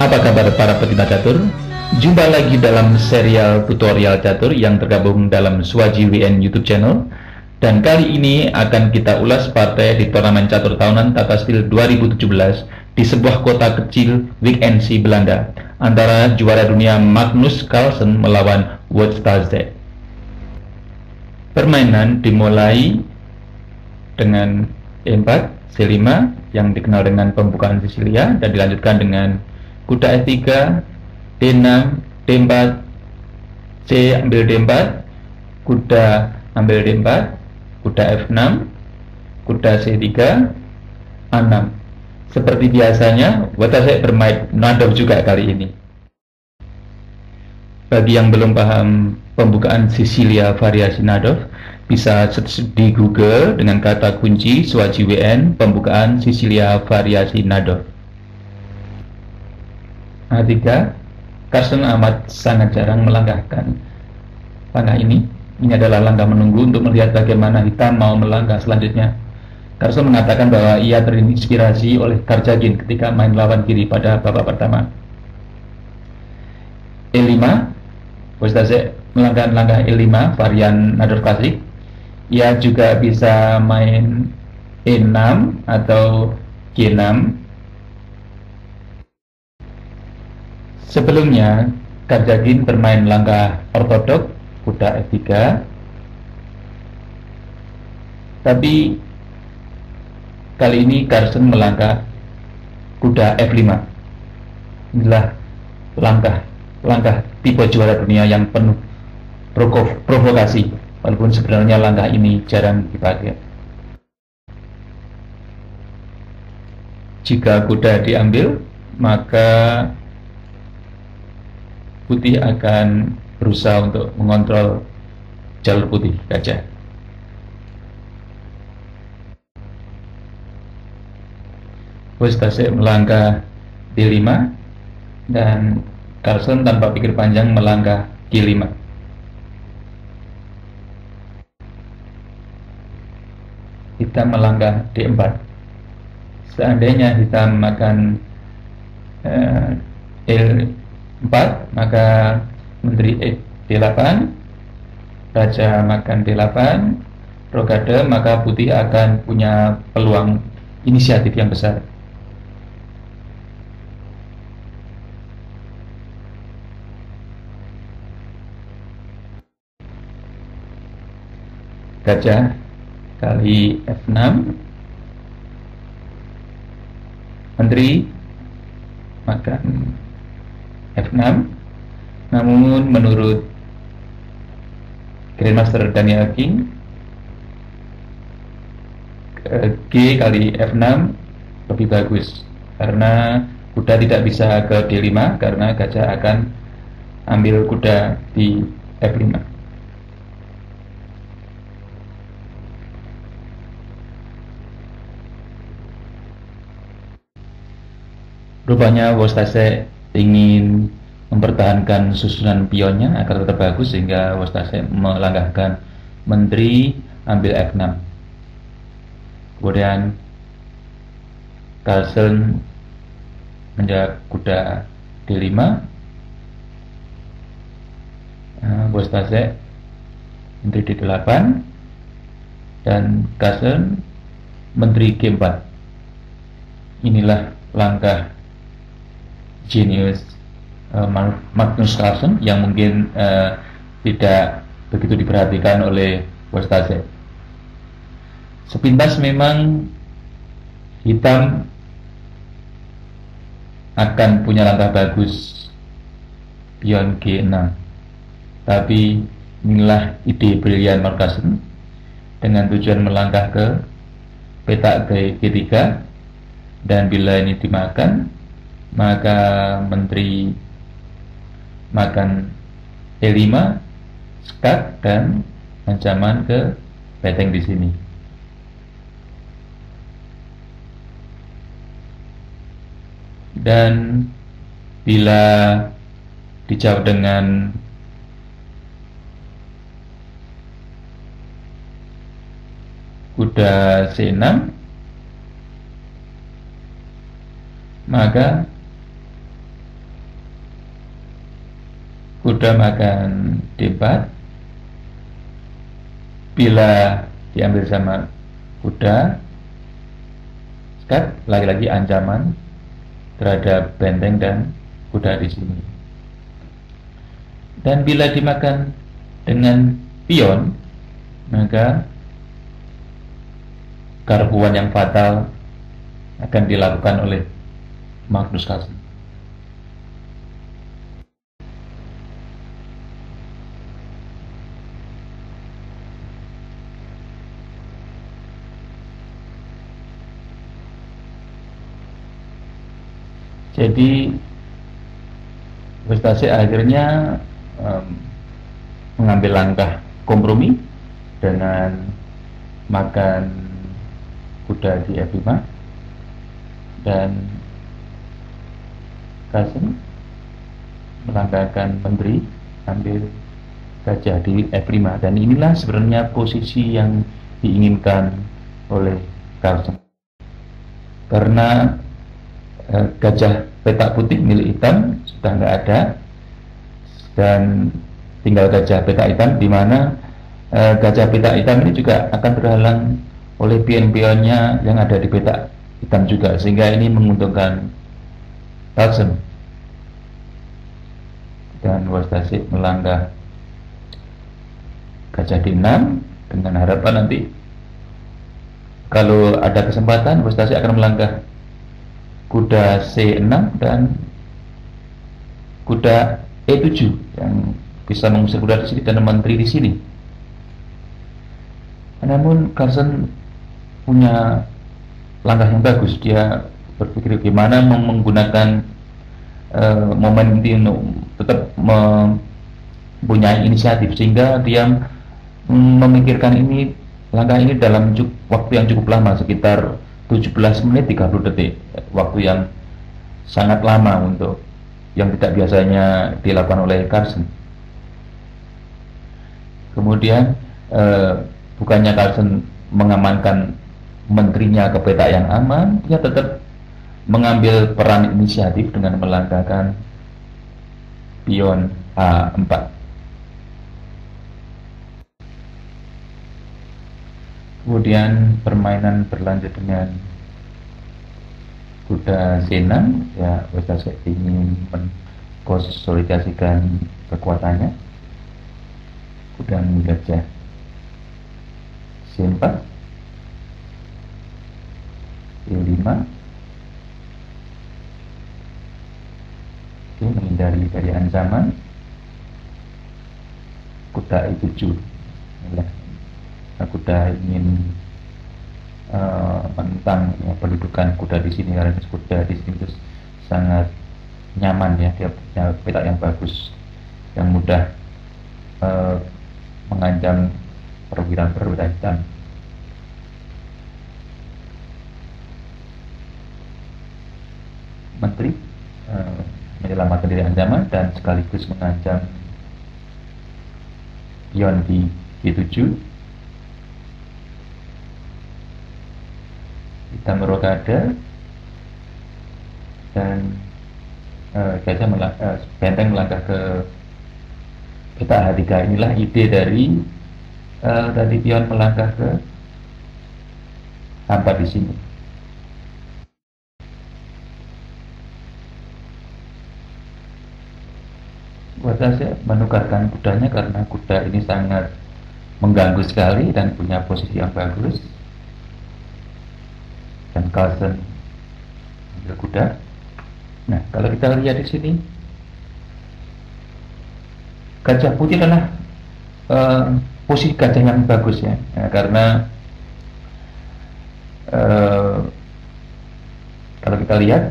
Apa kabar para pecinta catur? Jumpa lagi dalam serial tutorial catur yang tergabung dalam Swaji WN YouTube channel. Dan kali ini akan kita ulas partai di turnamen catur tahunan Tata Steel 2017 di sebuah kota kecil Wijk-en-Zee, Belanda, antara juara dunia Magnus Carlsen melawan Wout Stazek. Permainan dimulai dengan E4, C5 yang dikenal dengan pembukaan Sisilia dan dilanjutkan dengan kuda E3, D6, D4, C ambil D4, kuda ambil D4, kuda F6, kuda C3, A6. Seperti biasanya, Wout Stazek bermain Nadov juga kali ini. Bagi yang belum paham pembukaan Sisilia variasi Nadov, bisa search di Google dengan kata kunci Swaji WN pembukaan Sisilia variasi Nadov. A3, Carlsen amat sangat jarang melangkahkan langkah ini. Ini adalah langkah menunggu untuk melihat bagaimana hitam mau melangkah selanjutnya. Carlsen mengatakan bahwa ia terinspirasi oleh Karjagin ketika main lawan kiri pada babak pertama. E5, Wout Stazek melangkahkan langkah E5 varian Nadov klasik. Ia juga bisa main E6 atau G6. Sebelumnya, Karjagin bermain langkah ortodok kuda F3, tapi kali ini Carlsen melangkah kuda F5. Inilah langkah tipe juara dunia yang penuh provokasi, walaupun sebenarnya langkah ini jarang dipakai. Jika kuda diambil, maka putih akan berusaha untuk mengontrol jalur putih gajah. Wout Stazek melangkah D5 dan Carlsen tanpa pikir panjang melangkah G5. Hitam melangkah D4. Seandainya hitam makan L4, maka menteri D8, raja makan D8, rokade, maka putih akan punya peluang inisiatif yang besar. Gajah kali F6, menteri makan F6, namun menurut Grandmaster Daniel King, G kali F6 lebih bagus karena kuda tidak bisa ke D5 karena gajah akan ambil kuda di F5. Rupanya Wout Stazek ingin mempertahankan susunan pionnya agar tetap bagus, sehingga Wout Stazek melangkahkan menteri ambil F6. Kemudian Carlsen menjaga kuda D5. Wout Stazek menteri D8 dan Carlsen menteri G4. Inilah langkah jenius Magnus Carlsen yang mungkin tidak begitu diperhatikan oleh Wout Stazek. Sepintas memang hitam akan punya langkah bagus pion G6, tapi inilah ide brilian Magnus Carlsen dengan tujuan melangkah ke petak G3, dan bila ini dimakan, maka menteri makan E5, skat, dan ancaman ke beteng di sini. Dan bila dijawab dengan kuda C6, maka kuda makan D4. Bila diambil sama kuda, skat, lagi-lagi ancaman terhadap benteng dan kuda di sini. Dan bila dimakan dengan pion, maka garbuan yang fatal akan dilakukan oleh Magnus Carlsen. Jadi Westase akhirnya mengambil langkah kompromi dengan makan kuda di F5, dan Carlsen melangkahkan menteri ambil gajah di F5, dan inilah sebenarnya posisi yang diinginkan oleh Carlsen, karena gajah petak putih milik hitam sudah nggak ada, dan tinggal gajah petak hitam, di mana gajah petak hitam ini juga akan terhalang oleh pion-pionnya yang ada di petak hitam juga, sehingga ini menguntungkan Carlsen. Dan Wastase melangkah gajah D6 dengan harapan nanti kalau ada kesempatan Wastase akan melangkah kuda C6 dan kuda E7 yang bisa mengusir kuda di sini dan menteri di sini. Namun Carlsen punya langkah yang bagus. Dia berpikir bagaimana menggunakan momen ini untuk tetap mempunyai inisiatif, sehingga dia memikirkan langkah ini dalam waktu yang cukup lama, sekitar 17 menit 30 detik, waktu yang sangat lama untuk yang tidak biasanya dilakukan oleh Carlsen. Kemudian bukannya Carlsen mengamankan menterinya ke petak yang aman, dia tetap mengambil peran inisiatif dengan melangkahkan pion A4. Kemudian permainan berlanjut dengan kuda C6, ya Westase ingin mengkonsolidasikan kekuatannya. Kuda gajah C4, E5, menghindari dari ancaman. Kuda E7, kuda ingin menentang pendudukan kuda di sini, karena kuda di sini itu sangat nyaman ya, dia punya petak yang bagus yang mudah mengancam perwira hitam. Menteri menyelamatkan dari ancaman dan sekaligus mengancam pion di G7. Kita merokade dan benteng melangkah ke petak H3. Inilah ide dari tadi pion melangkah ke H4 di sini. Wastase menukarkan kudanya karena kuda ini sangat mengganggu sekali dan punya posisi yang bagus. Dan Carlsen ambil kuda. Nah, kalau kita lihat di sini, gajah putih adalah posisi gajah yang bagus ya, karena kalau kita lihat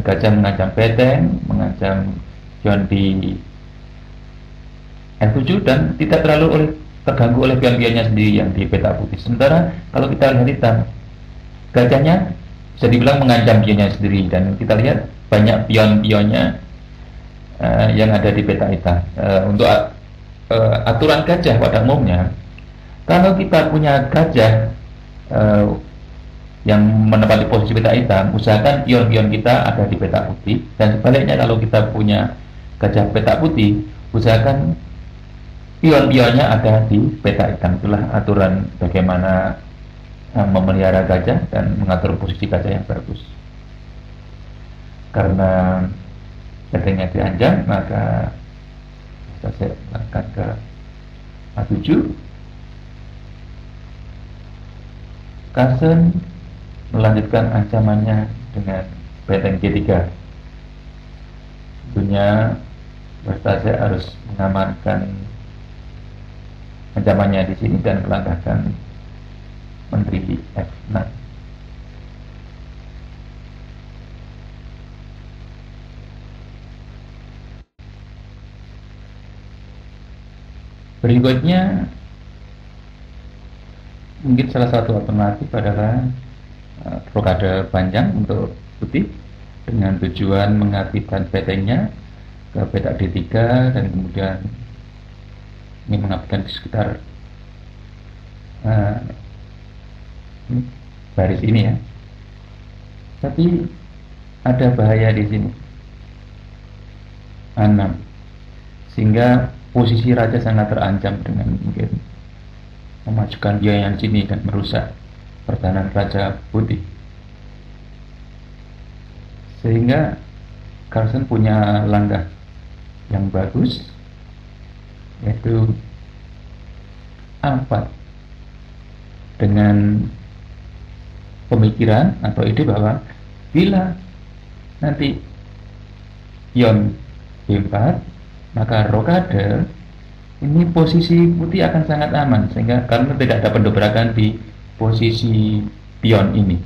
gajah mengancam benteng, mengancam pion di F7 dan tidak terlalu terganggu oleh pion-pionnya sendiri yang di petak putih. Sementara kalau kita lihat hitam, gajahnya bisa dibilang mengancam pionnya sendiri, dan kita lihat banyak pion-pionnya yang ada di peta hitam. Untuk aturan gajah pada umumnya, kalau kita punya gajah yang menempati posisi peta hitam, usahakan pion-pion kita ada di peta putih, dan sebaliknya kalau kita punya gajah petak putih, usahakan pion-pionnya ada di peta hitam. Itulah aturan bagaimana memelihara gajah dan mengatur posisi gajah yang bagus. Karena bentengnya dianjang, maka saya akan ke A7. Carson melanjutkan ancamannya dengan benteng G3. Tentunya Versace harus mengamankan ancamannya di sini dan melangkahkan menteri F6. Berikutnya mungkin salah satu alternatif adalah rokade panjang untuk putih dengan tujuan mengaktifkan bentengnya ke petak D3 dan kemudian ini mengaktifkan di sekitar baris ini ya. Tapi ada bahaya di sini, A6, sehingga posisi raja sangat terancam dengan mungkin memajukan dia yang sini dan merusak pertahanan raja putih. Sehingga Carson punya langkah yang bagus, yaitu A4, dengan pemikiran atau ide bahwa bila nanti pion B4, maka rokade ini posisi putih akan sangat aman, sehingga karena tidak ada pendobrakan di posisi pion ini.